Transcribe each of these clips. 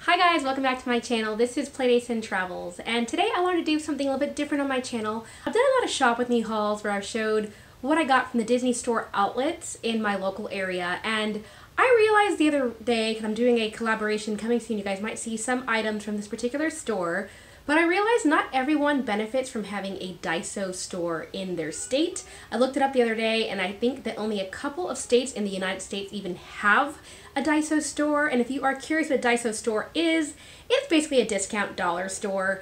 Hi guys, welcome back to my channel. This is Playdates and Travels, and today I wanted to do something a little bit different on my channel. I've done a lot of shop with me hauls where I've showed what I got from the Disney store outlets in my local area, and I realized the other day, because I'm doing a collaboration coming soon, you guys might see some items from this particular store, but I realized not everyone benefits from having a Daiso store in their state. I looked it up the other day, and I think that only a couple of states in the United States even have a Daiso store. And if you are curious what a Daiso store is, it's basically a discount dollar store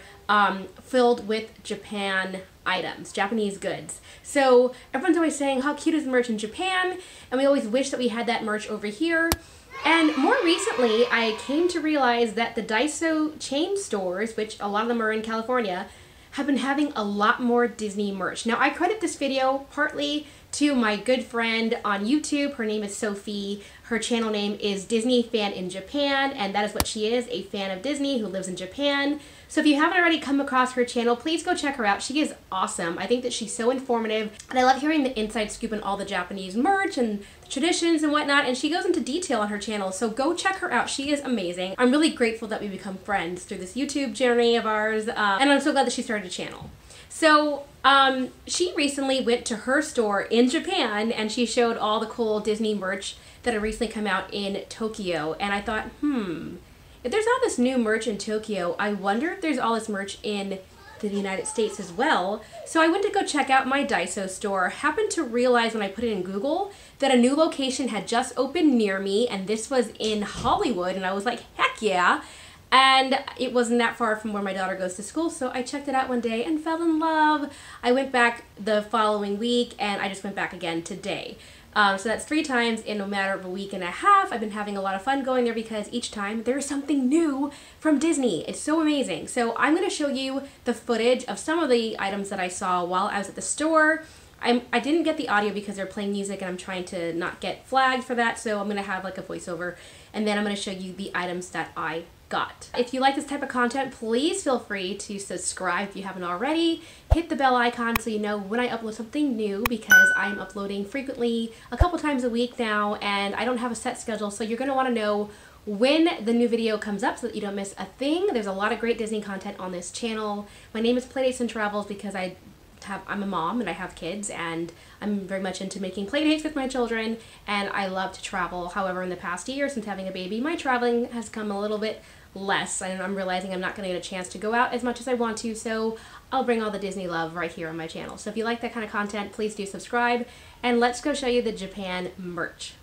filled with Japan items, Japanese goods. So everyone's always saying how cute is the merch in Japan, and we always wish that we had that merch over here. And more recently, I came to realize that the Daiso chain stores, which a lot of them are in California, have been having a lot more Disney merch. Now, I credit this video partly to my good friend on YouTube. Her name is Sophie. Her channel name is Disney Fan in Japan, and that is what she is, a fan of Disney who lives in Japan. So if you haven't already come across her channel, please go check her out. She is awesome. I think that she's so informative, and I love hearing the inside scoop on all the Japanese merch and the traditions and whatnot, and she goes into detail on her channel, so go check her out. She is amazing. I'm really grateful that we become friends through this YouTube journey of ours, and I'm so glad that she started a channel. So she recently went to her store in Japan, and she showed all the cool Disney merch that had recently come out in Tokyo, and I thought, if there's all this new merch in Tokyo, I wonder if there's all this merch in the United States as well. So I went to go check out my Daiso store, happened to realize when I put it in Google that a new location had just opened near me, and this was in Hollywood, and I was like, heck yeah. And it wasn't that far from where my daughter goes to school, so I checked it out one day and fell in love. I went back the following week, and I just went back again today. So that's 3 times in a matter of a week and a half. I've been having a lot of fun going there because each time there is something new from Disney. It's so amazing. So I'm going to show you the footage of some of the items that I saw while I was at the store. I didn't get the audio because they're playing music, and I'm trying to not get flagged for that, so I'm going to have like a voiceover, and then I'm going to show you the items that I got. If you like this type of content, please feel free to subscribe if you haven't already. Hit the bell icon so you know when I upload something new, because I'm uploading frequently a couple times a week now, and I don't have a set schedule, so you're going to want to know when the new video comes up so that you don't miss a thing. There's a lot of great Disney content on this channel. My name is Playdates and Travels because I'm a mom and I have kids, and I'm very much into making playdates with my children, and I love to travel. However, in the past year since having a baby, my traveling has come a little bit less, and I'm realizing I'm not going to get a chance to go out as much as I want to, so I'll bring all the Disney love right here on my channel. So if you like that kind of content, please do subscribe, and let's go show you the Japan merch.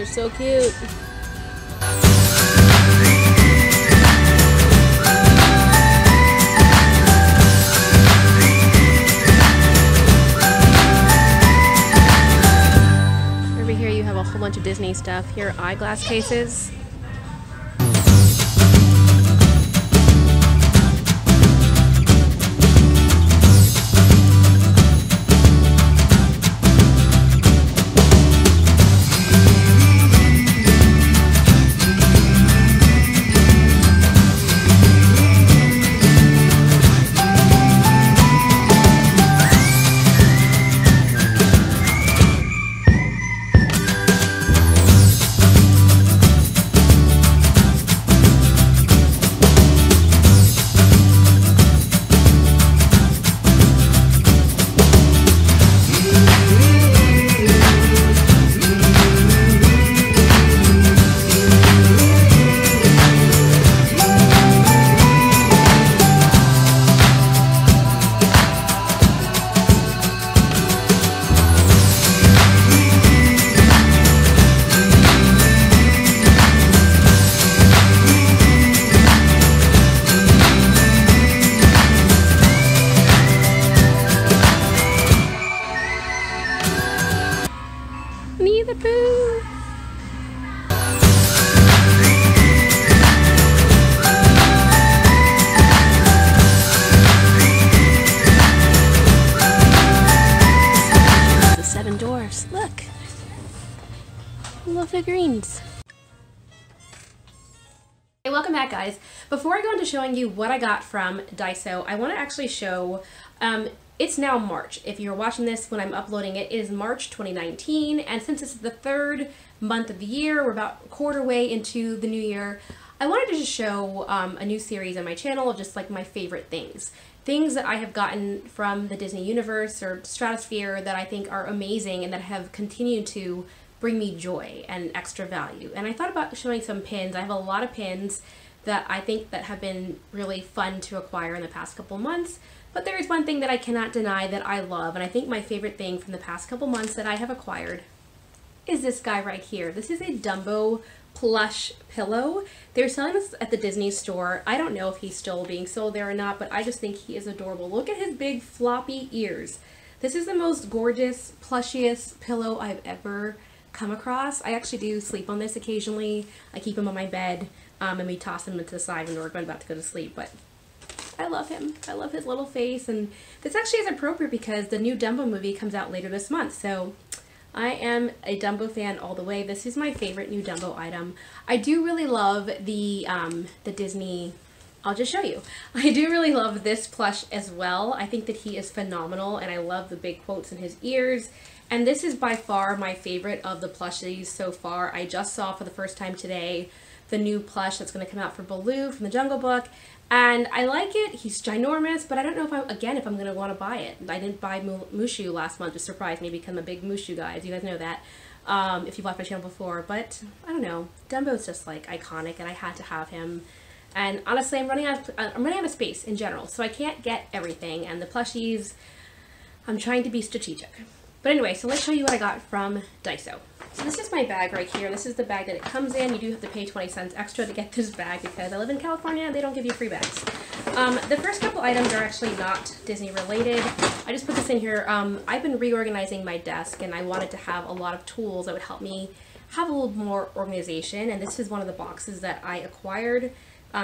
So cute. Over here you have a whole bunch of Disney stuff. Here are eyeglass cases. Woo! The seven dwarfs. Look. Little figurines. Hey, welcome back, guys. Before I go into showing you what I got from Daiso, I want to actually show, it's now March. If you're watching this when I'm uploading it, it is March 2019, and since this is the third month of the year, we're about a quarter way into the new year, I wanted to just show a new series on my channel of just like my favorite things. Things that I have gotten from the Disney universe or stratosphere that I think are amazing and that have continued to bring me joy and extra value. And I thought about showing some pins. I have a lot of pins that I think that have been really fun to acquire in the past couple months, but there is one thing that I cannot deny that I love, and I think my favorite thing from the past couple months that I have acquired is this guy right here. This is a Dumbo plush pillow. They're selling this at the Disney store. I don't know if he's still being sold there or not, but I just think he is adorable. Look at his big floppy ears. This is the most gorgeous, plushiest pillow I've ever come across. I actually do sleep on this occasionally. I keep him on my bed and we toss him to the side when we're about to go to sleep, but I love him. I love his little face, and this actually is appropriate because the new Dumbo movie comes out later this month, so I am a Dumbo fan all the way. This is my favorite new Dumbo item. I do really love the Disney, I'll just show you. I do really love this plush as well. I think that he is phenomenal, and I love the big quotes in his ears. And this is by far my favorite of the plushies so far. I just saw for the first time today the new plush that's going to come out for Baloo from the Jungle Book. And I like it. He's ginormous, but I don't know if I'm going to want to buy it. I didn't buy Mushu last month to surprise me because I'm a big Mushu guy. You guys know that if you've watched my channel before. But I don't know. Dumbo's just like iconic, and I had to have him. And honestly, I'm running out of space in general, so I can't get everything. And the plushies, I'm trying to be strategic. But anyway, so let's show you what I got from Daiso. So this is my bag right here. This is the bag that it comes in. You do have to pay 20 cents extra to get this bag because I live in California and they don't give you free bags. The first couple items are actually not Disney related. I just put this in here. I've been reorganizing my desk, and I wanted to have a lot of tools that would help me have a little more organization, and this is one of the boxes that I acquired.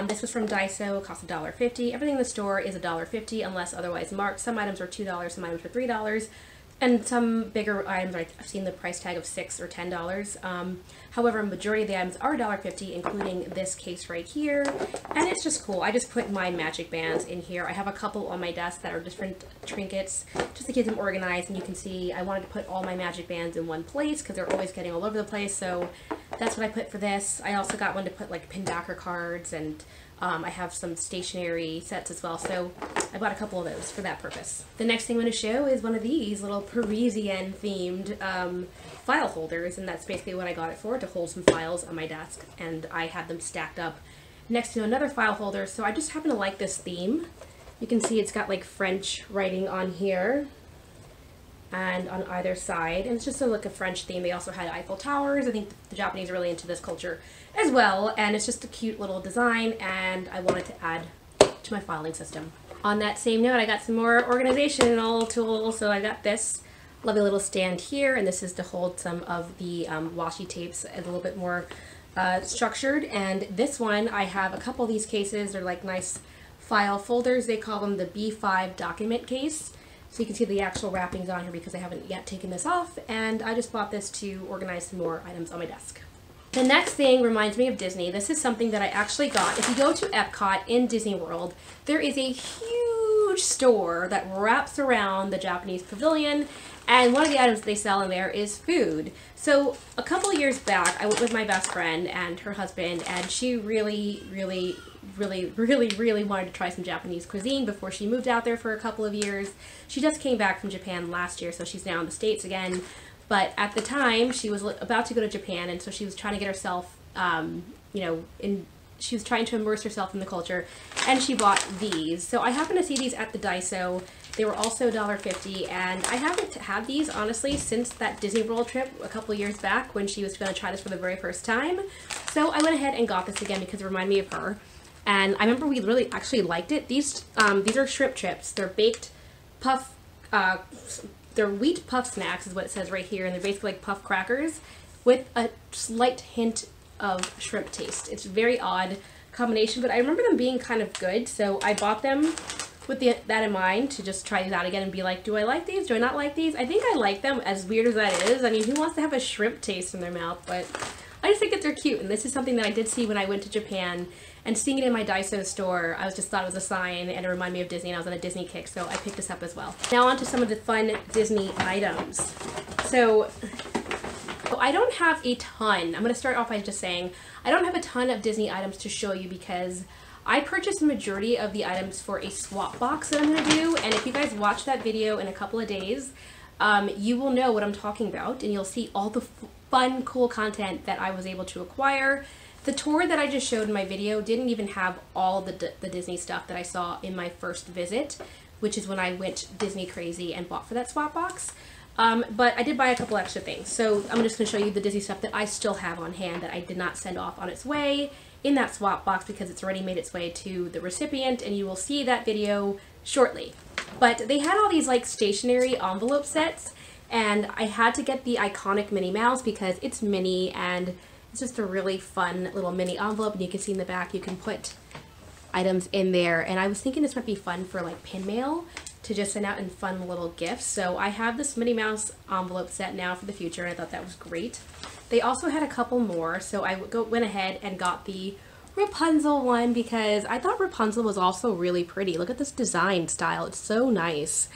This was from Daiso. It cost $1.50. Everything in the store is $1.50 unless otherwise marked. Some items are $2, some items are $3. And some bigger items, I've seen the price tag of $6 or $10. However, a majority of the items are $1.50, including this case right here. And it's just cool. I just put my magic bands in here. I have a couple on my desk that are different trinkets, just to keep them organized. And you can see I wanted to put all my magic bands in one place because they're always getting all over the place. So that's what I put for this. I also got one to put like pin backer cards, and I have some stationery sets as well, so I bought a couple of those for that purpose. The next thing I'm going to show is one of these little Parisian themed file holders, and that's basically what I got it for, to hold some files on my desk, and I had them stacked up next to another file holder, so I just happen to like this theme. You can see it's got like French writing on here and on either side, and it's just like a French theme. They also had Eiffel Towers. I think the Japanese are really into this culture as well, and it's just a cute little design, and I wanted to add to my filing system. On that same note, I got some more organizational tools. So I got this lovely little stand here, and this is to hold some of the washi tapes a little bit more structured. And this one, I have a couple of these cases. They're like nice file folders. They call them the B5 document case. So you can see the actual wrappings on here because I haven't yet taken this off, and I just bought this to organize some more items on my desk. The next thing reminds me of Disney. This is something that I actually got. If you go to Epcot in Disney World, there is a huge store that wraps around the Japanese pavilion, and one of the items they sell in there is food. So a couple of years back, I went with my best friend and her husband, and she really wanted to try some Japanese cuisine before she moved out there for a couple of years. She just came back from Japan last year, so she's now in the States again. But at the time, she was about to go to Japan, and so she was trying to get herself, she was trying to immerse herself in the culture, and she bought these. So I happened to see these at the Daiso. They were also $1.50, and I haven't had these, honestly, since that Disney World trip a couple years back when she was going to try this for the very first time. So I went ahead and got this again because it reminded me of her. And I remember we really actually liked it. These are shrimp chips. They're baked puff, they're wheat puff snacks is what it says right here, and they're basically like puff crackers. with a slight hint of shrimp taste. It's a very odd combination, but I remember them being kind of good, so I bought them with that in mind to just try these out again and be like, do I like these? Do I not like these? I think I like them, as weird as that is. I mean, who wants to have a shrimp taste in their mouth? But I just think that they're cute, and this is something that I did see when I went to Japan, and seeing it in my Daiso store, I just thought it was a sign, and it reminded me of Disney, and I was on a Disney kick, so I picked this up as well. Now on to some of the fun Disney items. So I don't have a ton. I'm going to start off by just saying I don't have a ton of Disney items to show you because I purchased the majority of the items for a swap box that I'm going to do, and if you guys watch that video in a couple of days, you will know what I'm talking about, and you'll see all the fun, cool content that I was able to acquire. The tour that I just showed in my video didn't even have all the Disney stuff that I saw in my first visit, which is when I went Disney crazy and bought for that swap box. But I did buy a couple extra things, so I'm just going to show you the Disney stuff that I still have on hand that I did not send off on its way in that swap box because it's already made its way to the recipient, and you will see that video shortly. But they had all these like stationery envelope sets, and I had to get the iconic Minnie Mouse because it's Minnie, and it's just a really fun little mini envelope, and you can see in the back you can put items in there, and I was thinking this might be fun for like pin mail to just send out in fun little gifts. So I have this Minnie Mouse envelope set now for the future, and I thought that was great. They also had a couple more, so I went ahead and got the Rapunzel one because I thought Rapunzel was also really pretty. Look at this design style, it's so nice.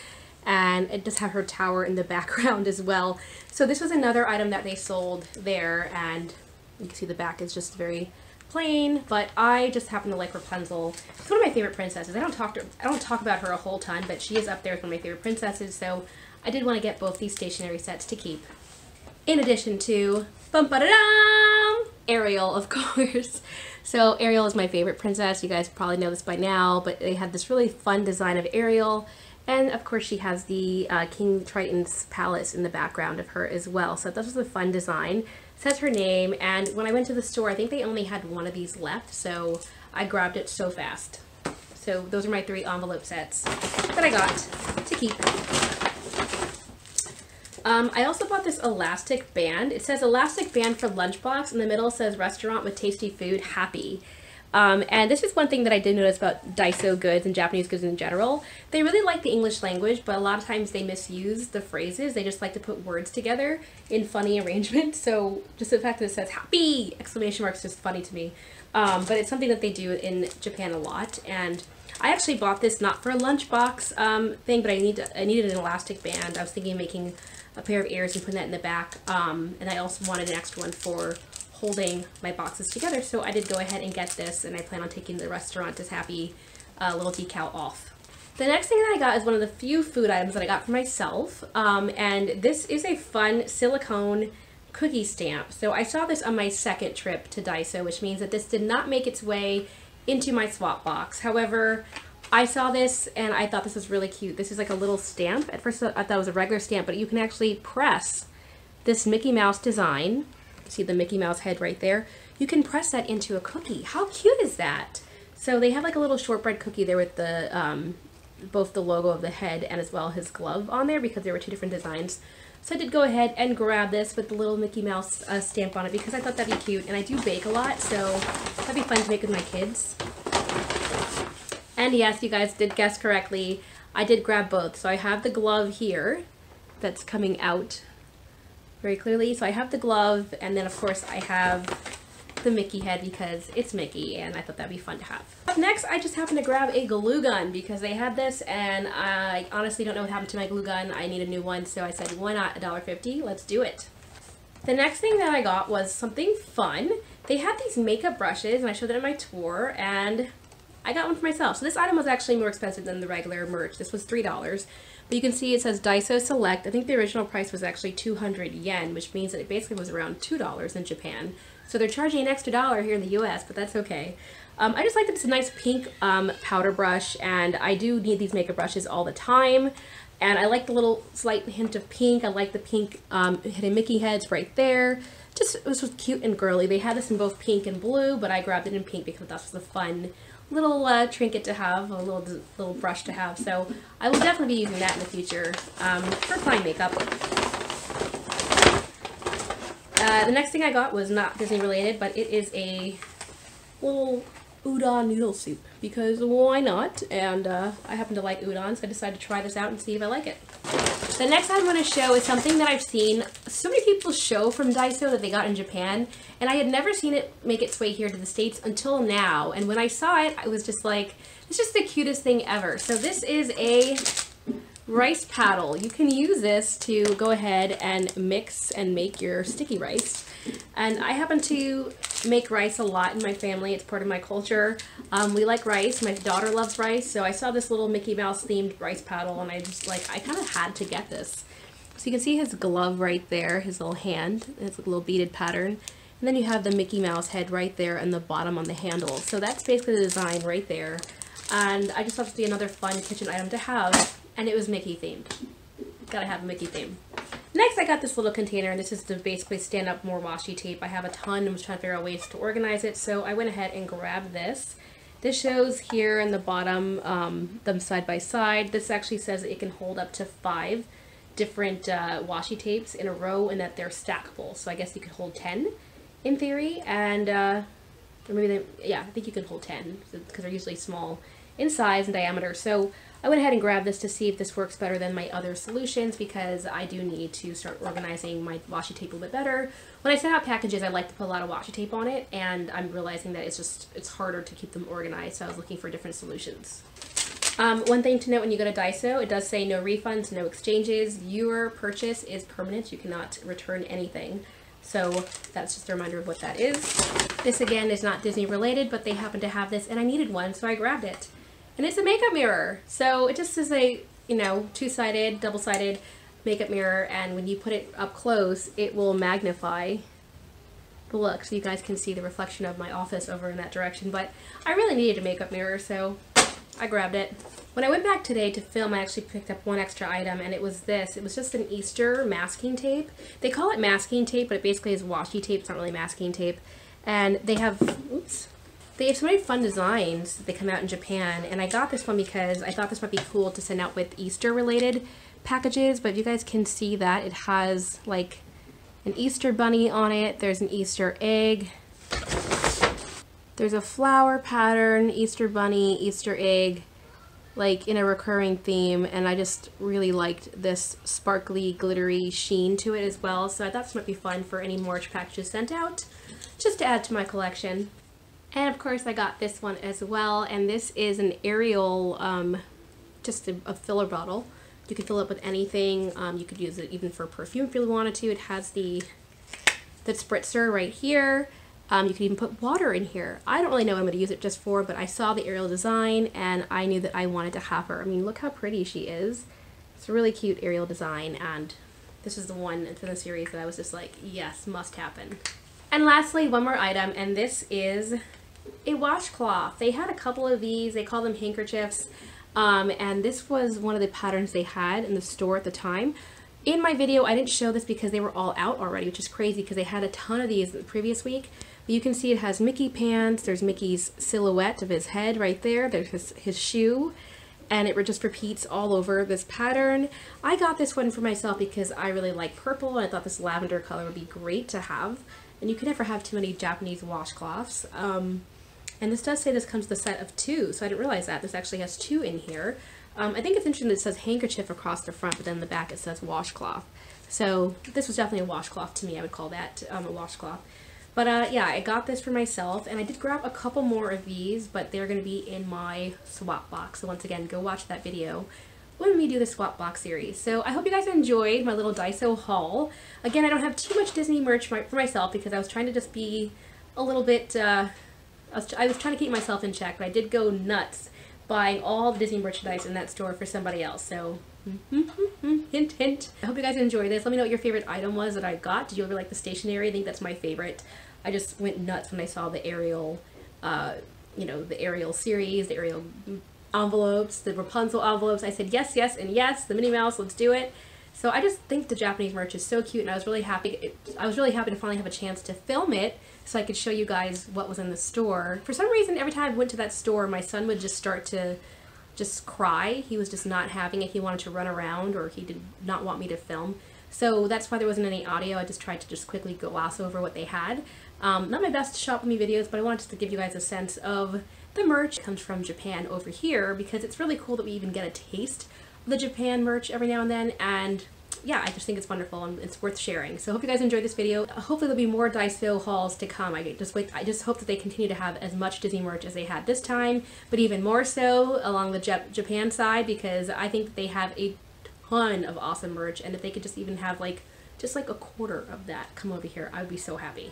And it does have her tower in the background as well. So this was another item that they sold there, and you can see the back is just very plain, but I just happen to like Rapunzel. It's one of my favorite princesses. I don't talk about her a whole ton, but she is up there as one of my favorite princesses, so I did want to get both these stationery sets to keep. In addition to Ariel, of course. So Ariel is my favorite princess. You guys probably know this by now, but they had this really fun design of Ariel. And of course she has the King Triton's palace in the background of her as well. So this was a fun design. It says her name, and when I went to the store, I think they only had one of these left, so I grabbed it so fast. So those are my 3 envelope sets that I got to keep. I also bought this elastic band. It says elastic band for lunchbox. In the middle says restaurant with tasty food, happy. And this is one thing that I did notice about Daiso goods and Japanese goods in general. They really like the English language, but a lot of times they misuse the phrases. They just like to put words together in funny arrangements. So just the fact that it says happy exclamation marks is just funny to me. But it's something that they do in Japan a lot. And I actually bought this not for a lunchbox thing, but I needed an elastic band. I was thinking of making a pair of ears and putting that in the back. And I also wanted an extra one for holding my boxes together, so I did go ahead and get this, and I plan on taking the restaurant is happy little decal off. The next thing that I got is one of the few food items that I got for myself, and this is a fun silicone cookie stamp. So I saw this on my second trip to Daiso, which means that this did not make its way into my swap box. However, I saw this and I thought this was really cute. This is like a little stamp. At first I thought it was a regular stamp, but you can actually press this Mickey Mouse design. See the Mickey Mouse head right there? You can press that into a cookie. How cute is that? So they have like a little shortbread cookie there with the both the logo of the head and as well his glove on there because there were 2 different designs. So I did go ahead and grab this with the little Mickey Mouse stamp on it because I thought that'd be cute, and I do bake a lot, so that'd be fun to make with my kids. And yes, you guys did guess correctly. I did grab both. So I have the glove here that's coming out very clearly. So I have the glove, and then of course I have the Mickey head because it's Mickey, and I thought that'd be fun to have. Up next, I just happened to grab a glue gun because they had this, and I honestly don't know what happened to my glue gun. I need a new one, so I said, why not $1.50? Let's do it. The next thing that I got was something fun. They had these makeup brushes, and I showed that in my tour, and I got one for myself. So this item was actually more expensive than the regular merch. This was $3. But you can see it says Daiso Select. I think the original price was actually 200 yen, which means that it basically was around $2 in Japan. So they're charging an extra $1 here in the US, but that's okay. I just like that it's a nice pink powder brush, and I do need these makeup brushes all the time. And I like the little slight hint of pink. I like the pink hidden Mickey heads right there. Just, it was cute and girly. They had this in both pink and blue, but I grabbed it in pink because that was a fun little trinket to have, a little brush to have. So I will definitely be using that in the future for applying makeup. The next thing I got was not Disney related, but it is a little udon noodle soup, because why not? And I happen to like udon, so I decided to try this out and see if I like it. The next item I'm going to show is something that I've seen so many people show from Daiso that they got in Japan, and I had never seen it make its way here to the States until now. And when I saw it, I was just like, it's just the cutest thing ever. So this is a rice paddle. You can use this to go ahead and mix and make your sticky rice. And I happen to make rice a lot in my family. It's part of my culture. We like rice. My daughter loves rice. So I saw this little Mickey Mouse themed rice paddle, and I just like, I kind of had to get this. So you can see his glove right there, his little hand. It's a little beaded pattern. And then you have the Mickey Mouse head right there and the bottom on the handle. So that's basically the design right there. And I just thought it'd be another fun kitchen item to have. And it was Mickey themed. Gotta have a Mickey theme. Next, I got this little container, and this is to basically stand up more washi tape. I have a ton. I was trying to figure out ways to organize it, so I went ahead and grabbed this. This shows here in the bottom them side by side. This actually says that it can hold up to 5 different washi tapes in a row, and that they're stackable. So I guess you could hold 10 in theory, and or maybe yeah, I think you could hold 10 because they're usually small in size and diameter. So I went ahead and grabbed this to see if this works better than my other solutions, because I do need to start organizing my washi tape a little bit better. When I send out packages, I like to put a lot of washi tape on it, and I'm realizing that it's harder to keep them organized, so I was looking for different solutions. One thing to note when you go to Daiso, it does say no refunds, no exchanges. Your purchase is permanent. You cannot return anything. So that's just a reminder of what that is. This again is not Disney related, but they happen to have this, and I needed one, so I grabbed it. And it's a makeup mirror. So it just is a, you know, two-sided, double-sided makeup mirror, and when you put it up close, it will magnify the look, so you guys can see the reflection of my office over in that direction. But I really needed a makeup mirror, so I grabbed it. When I went back today to film, I actually picked up one extra item, and it was this. It was just an Easter masking tape. They call it masking tape, but it basically is washi tape. It's not really masking tape. And they have, oops. They have so many fun designs that they come out in Japan, and I got this one because I thought this might be cool to send out with Easter related packages. But if you guys can see that, it has like an Easter bunny on it, there's an Easter egg, there's a flower pattern, Easter bunny, Easter egg, like in a recurring theme, and I just really liked this sparkly glittery sheen to it as well, so I thought this might be fun for any March packages sent out, just to add to my collection. And of course I got this one as well, and this is an Ariel, just a filler bottle. You can fill it with anything. You could use it even for perfume if you really wanted to. It has the spritzer right here. You could even put water in here. I don't really know what I'm going to use it just for, but I saw the Ariel design and I knew that I wanted to have her. I mean, look how pretty she is. It's a really cute Ariel design, and this is the one in the series that I was just like, yes, must happen. And lastly, one more item, and this is a washcloth. They had a couple of these. They call them handkerchiefs. And this was one of the patterns they had in the store at the time. In my video, I didn't show this because they were all out already, which is crazy because they had a ton of these the previous week. But you can see it has Mickey pants, there's Mickey's silhouette of his head right there, there's his shoe, and it just repeats all over this pattern. I got this one for myself because I really like purple, and I thought this lavender color would be great to have. And you can never have too many Japanese washcloths. And this does say this comes with a set of 2, so I didn't realize that. This actually has 2 in here. I think it's interesting that it says handkerchief across the front, but then in the back it says washcloth. So this was definitely a washcloth to me. I would call that a washcloth. But yeah, I got this for myself, and I did grab a couple more of these, but they're going to be in my swap box. So once again, go watch that video when we do the swap box series. So I hope you guys enjoyed my little Daiso haul. Again, I don't have too much Disney merch for myself because I was trying to just be a little bit... I was trying to keep myself in check, but I did go nuts buying all the Disney merchandise in that store for somebody else. So, hint, hint. I hope you guys enjoyed this. Let me know what your favorite item was that I got. Did you ever like the stationery? I think that's my favorite. I just went nuts when I saw the Ariel, you know, the Ariel series, the Ariel envelopes, the Rapunzel envelopes. I said yes, yes, and yes. The Minnie Mouse, let's do it. So I just think the Japanese merch is so cute, and I was really happy. I was really happy to finally have a chance to film it so I could show you guys what was in the store. For some reason, every time I went to that store, my son would just start to just cry. He was just not having it. He wanted to run around, or he did not want me to film. so that's why there wasn't any audio. I just tried to just quickly gloss over what they had. Not my best shop with me videos, but I wanted to give you guys a sense of the merch. It comes from Japan over here, because it's really cool that we even get a taste of the Japan merch every now and then, and yeah, I just think it's wonderful and it's worth sharing. So I hope you guys enjoyed this video. Hopefully there'll be more Daiso hauls to come. I just hope that they continue to have as much Disney merch as they had this time, but even more so along the Japan side, because I think that they have a ton of awesome merch, and if they could just even have just like a quarter of that come over here, I would be so happy.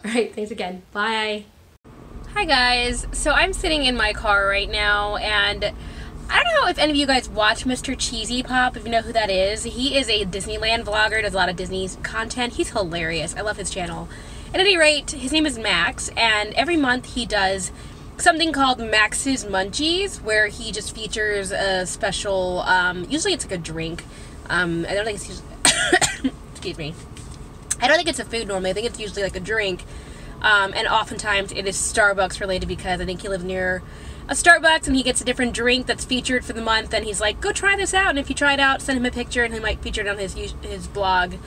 Alright, thanks again. Bye! Hi guys! So I'm sitting in my car right now, and I don't know if any of you guys watch Mr. Cheesy Pop, if you know who that is. He is a Disneyland vlogger, does a lot of Disney content. He's hilarious. I love his channel. At any rate, his name is Max, and every month he does something called Max's Munchies, where he just features a special, usually it's like a drink. I don't think it's usually, excuse me. I don't think it's a food normally. I think it's usually like a drink. And oftentimes it is Starbucks related, because I think he lives near a Starbucks and he gets a different drink that's featured for the month, and he's like, go try this out, and if you try it out, send him a picture and he might feature it on his vlog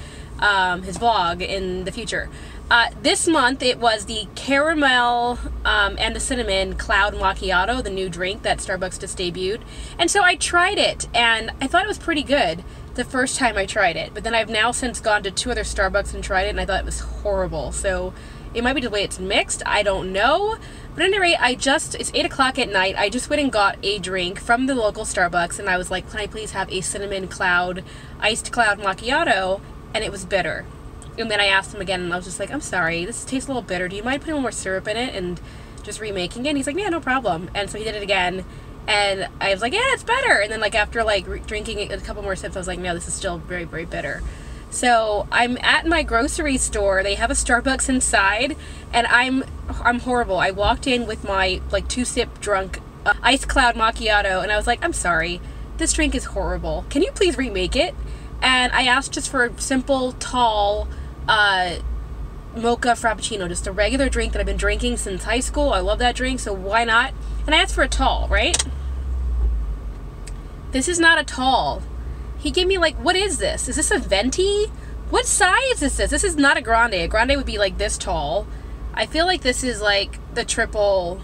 in the future. This month it was the caramel and the cinnamon cloud macchiato, the new drink that Starbucks just debuted, and so I tried it and I thought it was pretty good the first time I tried it, but then I've now since gone to 2 other Starbucks and tried it, and I thought it was horrible. So it might be the way it's mixed, I don't know. But at any rate, it's 8 o'clock at night. I just went and got a drink from the local Starbucks, and I was like, can I please have a cinnamon iced cloud macchiato? And it was bitter. And then I asked him again, and I was just like, I'm sorry, this tastes a little bitter. Do you mind putting a little more syrup in it and just remaking it? And he's like, yeah, no problem. And so he did it again, and I was like, yeah, it's better. And then after drinking it a couple more sips, I was like, no, this is still very, very bitter. So I'm at my grocery store. They have a Starbucks inside, and I'm horrible. I walked in with my 2-sip drunk iced cloud macchiato, and I was like, I'm sorry, this drink is horrible. Can you please remake it? And I asked just for a simple, tall mocha frappuccino, just a regular drink that I've been drinking since high school. I love that drink, so why not? And I asked for a tall, right? This is not a tall. He gave me what is this? Is this a venti? What size is this? This is not a grande. A grande would be this tall. I feel like this is the triple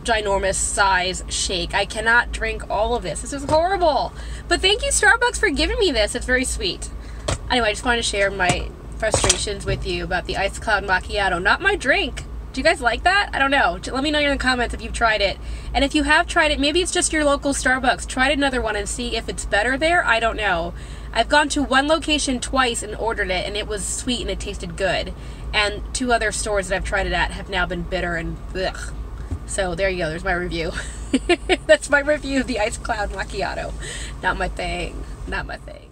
ginormous size shake. I cannot drink all of this. This is horrible. But thank you, Starbucks, for giving me this. It's very sweet. Anyway, I just wanted to share my frustrations with you about the iced cloud macchiato. Not my drink. Do you guys like that? I don't know. Let me know in the comments if you've tried it. And if you have tried it, maybe it's just your local Starbucks. Try another one and see if it's better there. I don't know. I've gone to one location twice and ordered it, and it was sweet and it tasted good. And 2 other stores that I've tried it at have now been bitter and ugh. So there you go. There's my review. That's my review of the iced cloud macchiato. Not my thing. Not my thing.